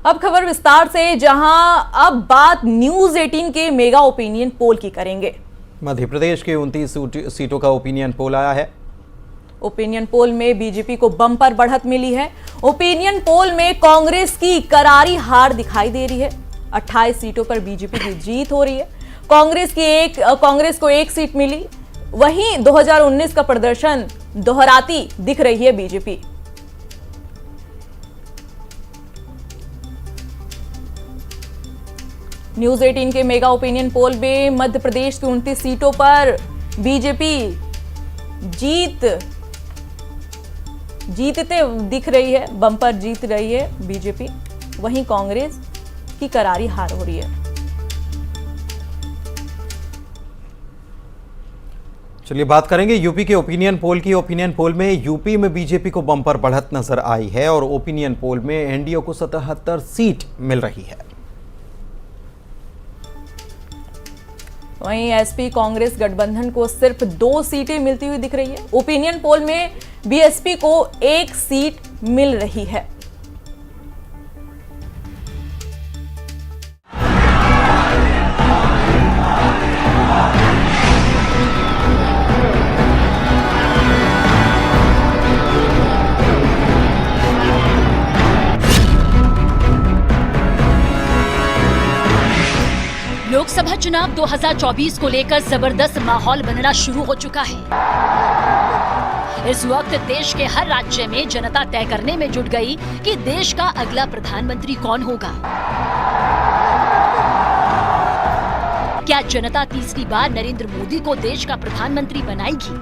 अब खबर विस्तार से, जहां अब बात न्यूज 18 के मेगा ओपिनियन पोल की करेंगे। मध्य प्रदेश के 29 सीटों का ओपिनियन पोल आया है। ओपिनियन पोल में बीजेपी को बम्पर बढ़त मिली है। ओपिनियन पोल में कांग्रेस की करारी हार दिखाई दे रही है। 28 सीटों पर बीजेपी की जीत हो रही है। कांग्रेस को एक सीट मिली। वहीं 2019 का प्रदर्शन दोहराती दिख रही है बीजेपी। न्यूज 18 के मेगा ओपिनियन पोल में मध्य प्रदेश की 29 सीटों पर बीजेपी जीतते दिख रही है। बम्पर जीत रही है बीजेपी। वहीं कांग्रेस की करारी हार हो रही है। चलिए बात करेंगे यूपी के ओपिनियन पोल की। ओपिनियन पोल में यूपी में बीजेपी को बम्पर बढ़त नजर आई है और ओपिनियन पोल में एनडीए को 77 सीट मिल रही है। वहीं एसपी कांग्रेस गठबंधन को सिर्फ 2 सीटें मिलती हुई दिख रही है। ओपिनियन पोल में बीएसपी को 1 सीट मिल रही है। लोकसभा चुनाव 2024 को लेकर जबरदस्त माहौल बनना शुरू हो चुका है। इस वक्त देश के हर राज्य में जनता तय करने में जुट गई कि देश का अगला प्रधानमंत्री कौन होगा। क्या जनता तीसरी बार नरेंद्र मोदी को देश का प्रधानमंत्री बनाएगी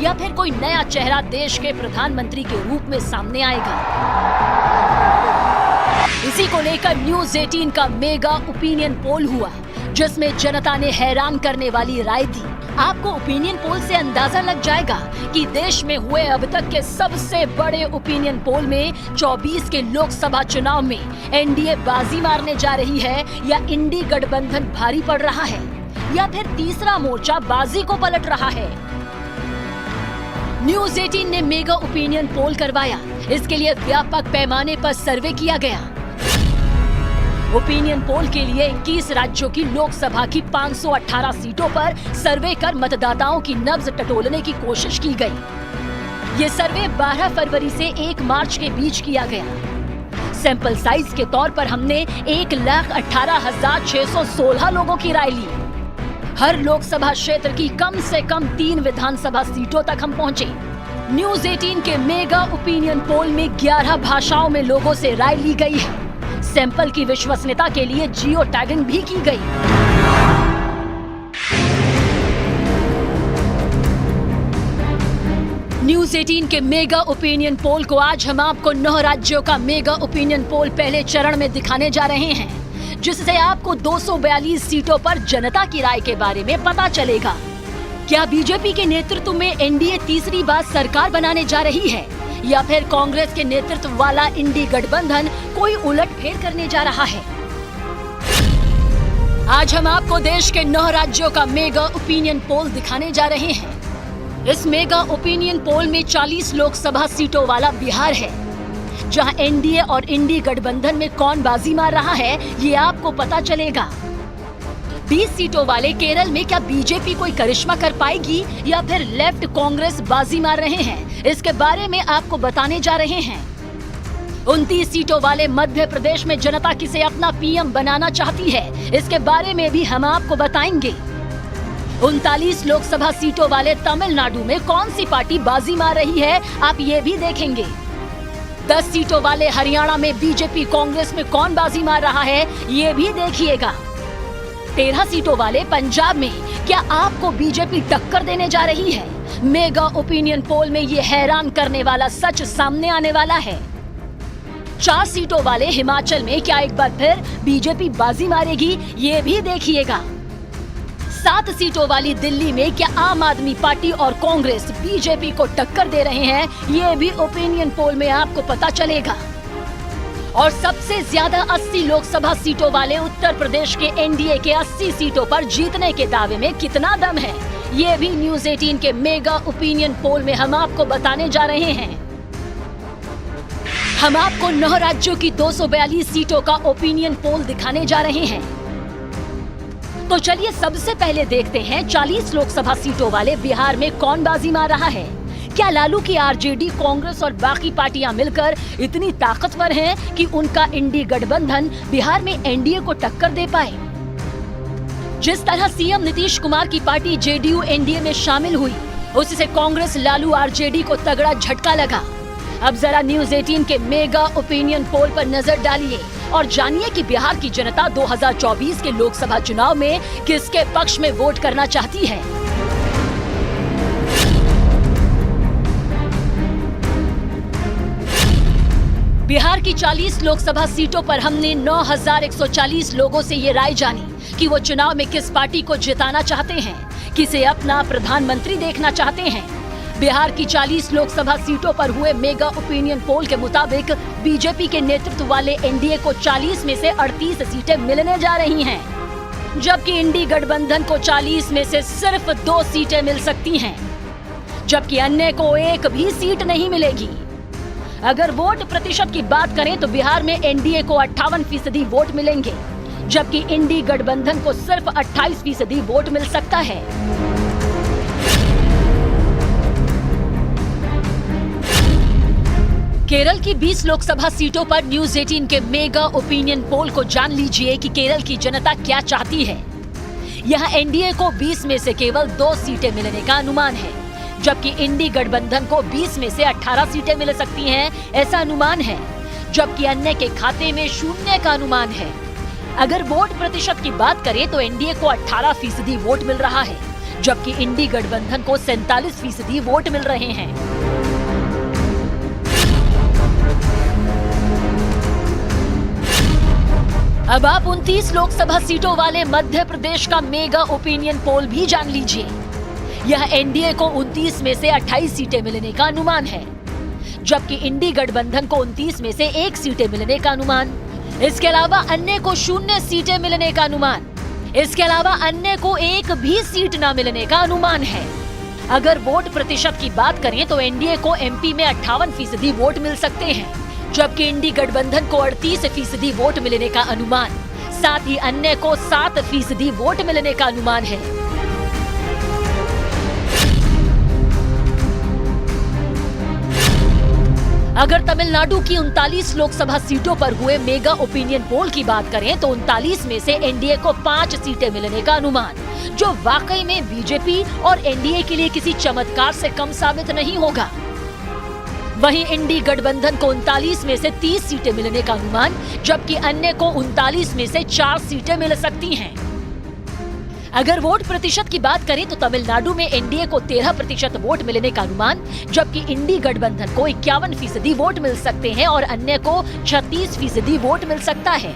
या फिर कोई नया चेहरा देश के प्रधानमंत्री के रूप में सामने आएगा। इसी को लेकर न्यूज 18 का मेगा ओपिनियन पोल हुआ, जिसमें जनता ने हैरान करने वाली राय दी। आपको ओपिनियन पोल से अंदाजा लग जाएगा कि देश में हुए अब तक के सबसे बड़े ओपिनियन पोल में 24 के लोकसभा चुनाव में एनडीए बाजी मारने जा रही है या इंडी गठबंधन भारी पड़ रहा है या फिर तीसरा मोर्चा बाजी को पलट रहा है। न्यूज 18 ने मेगा ओपिनियन पोल करवाया। इसके लिए व्यापक पैमाने पर सर्वे किया गया। ओपिनियन पोल के लिए 21 राज्यों की लोकसभा की 518 सीटों पर सर्वे कर मतदाताओं की नब्ज टटोलने की कोशिश की गई। ये सर्वे 12 फरवरी से 1 मार्च के बीच किया गया। सैंपल साइज के तौर पर हमने 1,18,616 लोगों की राय ली। हर लोकसभा क्षेत्र की कम से कम 3 विधानसभा सीटों तक हम पहुंचे। न्यूज 18 के मेगा ओपिनियन पोल में 11 भाषाओं में लोगों से राय ली गई है। सैंपल की विश्वसनीयता के लिए जियो टैगिंग भी की गई। न्यूज 18 के मेगा ओपिनियन पोल को आज हम आपको 9 राज्यों का मेगा ओपिनियन पोल पहले चरण में दिखाने जा रहे हैं, जिससे आपको 242 सीटों पर जनता की राय के बारे में पता चलेगा। क्या बीजेपी के नेतृत्व में एनडीए तीसरी बार सरकार बनाने जा रही है या फिर कांग्रेस के नेतृत्व वाला इंडी गठबंधन कोई उलटफेर करने जा रहा है। आज हम आपको देश के 9 राज्यों का मेगा ओपिनियन पोल दिखाने जा रहे हैं। इस मेगा ओपिनियन पोल में 40 लोकसभा सीटों वाला बिहार है, जहां एनडीए और इंडी गठबंधन में कौन बाजी मार रहा है ये आपको पता चलेगा। 20 सीटों वाले केरल में क्या बीजेपी कोई करिश्मा कर पाएगी या फिर लेफ्ट कांग्रेस बाजी मार रहे हैं, इसके बारे में आपको बताने जा रहे हैं। 29 सीटों वाले मध्य प्रदेश में जनता किसे अपना पीएम बनाना चाहती है, इसके बारे में भी हम आपको बताएंगे। 39 लोकसभा सीटों वाले तमिलनाडु में कौन सी पार्टी बाजी मार रही है, आप ये भी देखेंगे। 10 सीटों वाले हरियाणा में बीजेपी कांग्रेस में कौन बाजी मार रहा है, ये भी देखिएगा। 13 सीटों वाले पंजाब में क्या आपको बीजेपी टक्कर देने जा रही है? मेगा ओपिनियन पोल में ये हैरान करने वाला सच सामने आने वाला है। 4 सीटों वाले हिमाचल में क्या एक बार फिर बीजेपी बाजी मारेगी, ये भी देखिएगा। 7 सीटों वाली दिल्ली में क्या आम आदमी पार्टी और कांग्रेस बीजेपी को टक्कर दे रहे हैं, ये भी ओपिनियन पोल में आपको पता चलेगा। और सबसे ज्यादा 80 लोकसभा सीटों वाले उत्तर प्रदेश के एनडीए के 80 सीटों पर जीतने के दावे में कितना दम है, ये भी न्यूज 18 के मेगा ओपिनियन पोल में हम आपको बताने जा रहे हैं। हम आपको 9 राज्यों की 242 सीटों का ओपिनियन पोल दिखाने जा रहे हैं। तो चलिए सबसे पहले देखते हैं 40 लोकसभा सीटों वाले बिहार में कौन बाजी मार रहा है। क्या लालू की आरजेडी, कांग्रेस और बाकी पार्टियां मिलकर इतनी ताकतवर हैं कि उनका इंडी गठबंधन बिहार में एनडीए को टक्कर दे पाए? जिस तरह सीएम नीतीश कुमार की पार्टी जेडीयू एनडीए में शामिल हुई, उससे कांग्रेस लालू आरजेडी को तगड़ा झटका लगा। अब जरा न्यूज़ 18 के मेगा ओपिनियन पोल पर नजर डालिए और जानिए कि बिहार की जनता 2024 के लोकसभा चुनाव में किसके पक्ष में वोट करना चाहती है। बिहार की 40 लोकसभा सीटों पर हमने 9,140 लोगों से ये राय जानी कि वो चुनाव में किस पार्टी को जिताना चाहते हैं, किसे अपना प्रधानमंत्री देखना चाहते हैं। बिहार की 40 लोकसभा सीटों पर हुए मेगा ओपिनियन पोल के मुताबिक बीजेपी के नेतृत्व वाले एनडीए को 40 में से 38 सीटें मिलने जा रही हैं, जबकि इंडी गठबंधन को 40 में से सिर्फ 2 सीटें मिल सकती हैं, जबकि अन्य को एक भी सीट नहीं मिलेगी। अगर वोट प्रतिशत की बात करें तो बिहार में एनडीए को 58% वोट मिलेंगे, जबकि इंडी गठबंधन को सिर्फ 28% वोट मिल सकता है। केरल की 20 लोकसभा सीटों पर न्यूज़ 18 के मेगा ओपिनियन पोल को जान लीजिए कि केरल की जनता क्या चाहती है। यहाँ एनडीए को 20 में से केवल 2 सीटें मिलने का अनुमान है, जबकि इंडी गठबंधन को 20 में से 18 सीटें मिल सकती हैं, ऐसा अनुमान है, जबकि अन्य के खाते में 0 का अनुमान है। अगर वोट प्रतिशत की बात करें तो एनडीए को 18% वोट मिल रहा है, जबकि इंडी गठबंधन को 47% वोट मिल रहे हैं। अब आप 29 लोकसभा सीटों वाले मध्य प्रदेश का मेगा ओपिनियन पोल भी जान लीजिए। यह एनडीए को 29 में से 28 सीटें मिलने का अनुमान है, जबकि इंडी गठबंधन को 29 में से 1 सीटें मिलने का अनुमान। इसके अलावा अन्य को 0 सीटें मिलने का अनुमान। इसके अलावा अन्य को एक भी सीट न मिलने का अनुमान है। अगर वोट प्रतिशत की बात करें तो एनडीए को एमपी में 58% वोट मिल सकते हैं, जबकि इंडी गठबंधन को 38% वोट मिलने का अनुमान, साथ ही अन्य को 7% वोट मिलने का अनुमान है। अगर तमिलनाडु की 39 लोकसभा सीटों पर हुए मेगा ओपिनियन पोल की बात करें तो 39 में से एनडीए को 5 सीटें मिलने का अनुमान, जो वाकई में बीजेपी और एनडीए के लिए किसी चमत्कार से कम साबित नहीं होगा। वहीं इंडी गठबंधन को 39 में से 30 सीटें मिलने का अनुमान, जबकि अन्य को 39 में से 4 सीटें मिल सकती हैं। अगर वोट प्रतिशत की बात करें तो तमिलनाडु में एनडीए को 13% वोट मिलने का अनुमान, जबकि इंडी गठबंधन को 51% वोट मिल सकते हैं और अन्य को 36% वोट मिल सकता है।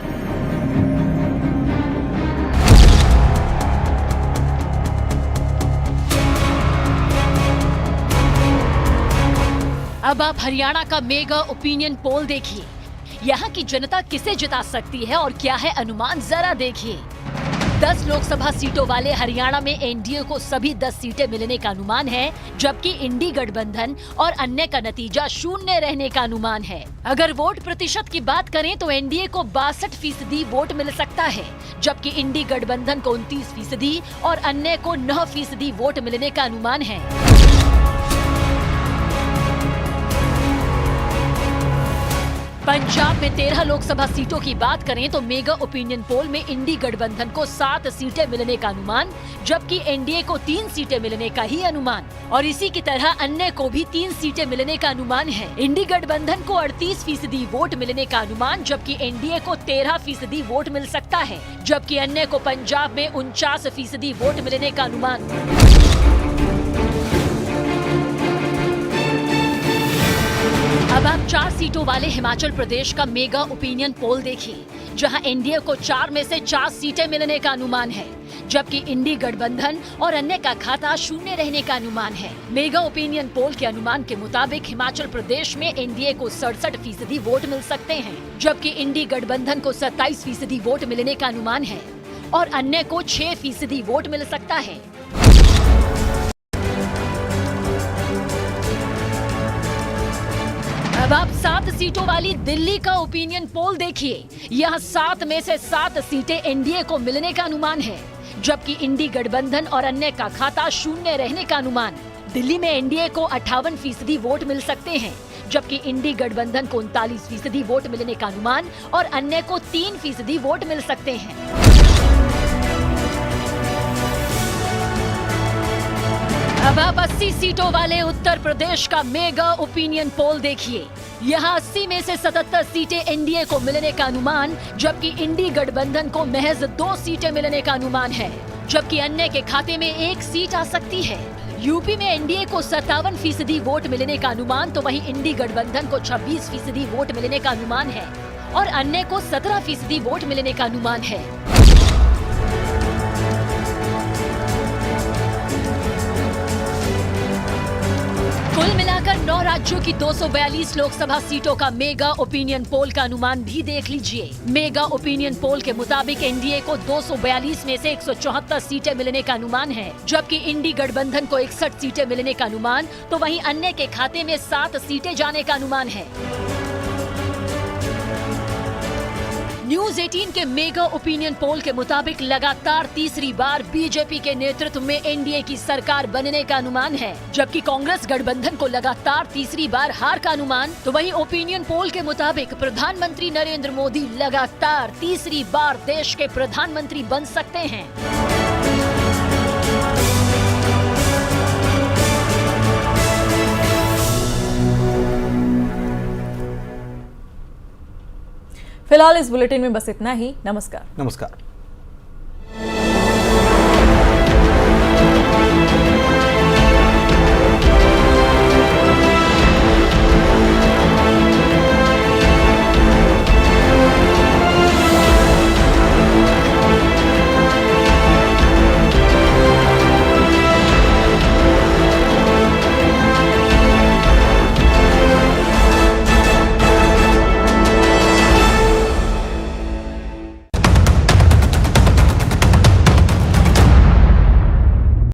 अब आप हरियाणा का मेगा ओपिनियन पोल देखिए। यहाँ की जनता किसे जिता सकती है और क्या है अनुमान, जरा देखिए। 10 लोकसभा सीटों वाले हरियाणा में एनडीए को सभी 10 सीटें मिलने का अनुमान है, जबकि इंडी गठबंधन और अन्य का नतीजा 0 रहने का अनुमान है। अगर वोट प्रतिशत की बात करें तो एनडीए को 62% वोट मिल सकता है, जबकि इंडी गठबंधन को 29% और अन्य को 9% वोट मिलने का अनुमान है। पंजाब में 13 लोकसभा सीटों की बात करें तो मेगा ओपिनियन पोल में इंडी गठबंधन को 7 सीटें मिलने का अनुमान, जबकि एनडीए को 3 सीटें मिलने का ही अनुमान, और इसी की तरह अन्य को भी 3 सीटें मिलने का अनुमान है। इंडी गठबंधन को 38% वोट मिलने का अनुमान, जबकि एनडीए को 13% वोट मिल सकता है, जबकि अन्य को पंजाब में 49% वोट मिलने का अनुमान। अब आप 4 सीटों वाले हिमाचल प्रदेश का मेगा ओपिनियन पोल देखिए, जहां एनडीए को 4 में से 4 सीटें मिलने का अनुमान है, जबकि इंडी गठबंधन और अन्य का खाता 0 रहने का अनुमान है। मेगा ओपिनियन पोल के अनुमान के मुताबिक हिमाचल प्रदेश में एनडीए को 67% वोट मिल सकते हैं, जबकि इंडी गठबंधन को 27% वोट मिलने का अनुमान है और अन्य को 6% वोट मिल सकता है। अब आप 7 सीटों वाली दिल्ली का ओपिनियन पोल देखिए। यहाँ 7 में से 7 सीटें एनडीए को मिलने का अनुमान है, जबकि इंडी गठबंधन और अन्य का खाता शून्य रहने का अनुमान। दिल्ली में एनडीए को 58% वोट मिल सकते हैं, जबकि इंडी गठबंधन को 39% वोट मिलने का अनुमान और अन्य को 3% वोट मिल सकते हैं। अब आप 80 सीटों वाले उत्तर प्रदेश का मेगा ओपिनियन पोल देखिए। यहाँ 80 में से 77 सीटें एनडीए को मिलने का अनुमान, जबकि इंडी गठबंधन को महज 2 सीटें मिलने का अनुमान है, जबकि अन्य के खाते में 1 सीट आ सकती है। यूपी में एनडीए को 57% वोट मिलने का अनुमान, तो वहीं इंडी गठबंधन को 26% वोट मिलने का अनुमान है और अन्य को 17% वोट मिलने का अनुमान है। कुल मिलाकर 9 राज्यों की 242 लोकसभा सीटों का मेगा ओपिनियन पोल का अनुमान भी देख लीजिए। मेगा ओपिनियन पोल के मुताबिक एनडीए को 242 में से 174 सीटें मिलने का अनुमान है, जबकि इंडी गठबंधन को 61 सीटें मिलने का अनुमान, तो वहीं अन्य के खाते में 7 सीटें जाने का अनुमान है। न्यूज 18 के मेगा ओपिनियन पोल के मुताबिक लगातार तीसरी बार बीजेपी के नेतृत्व में एनडीए की सरकार बनने का अनुमान है, जबकि कांग्रेस गठबंधन को लगातार तीसरी बार हार का अनुमान। तो वहीं ओपिनियन पोल के मुताबिक प्रधानमंत्री नरेंद्र मोदी लगातार तीसरी बार देश के प्रधानमंत्री बन सकते हैं। फिलहाल इस बुलेटिन में बस इतना ही। नमस्कार। नमस्कार।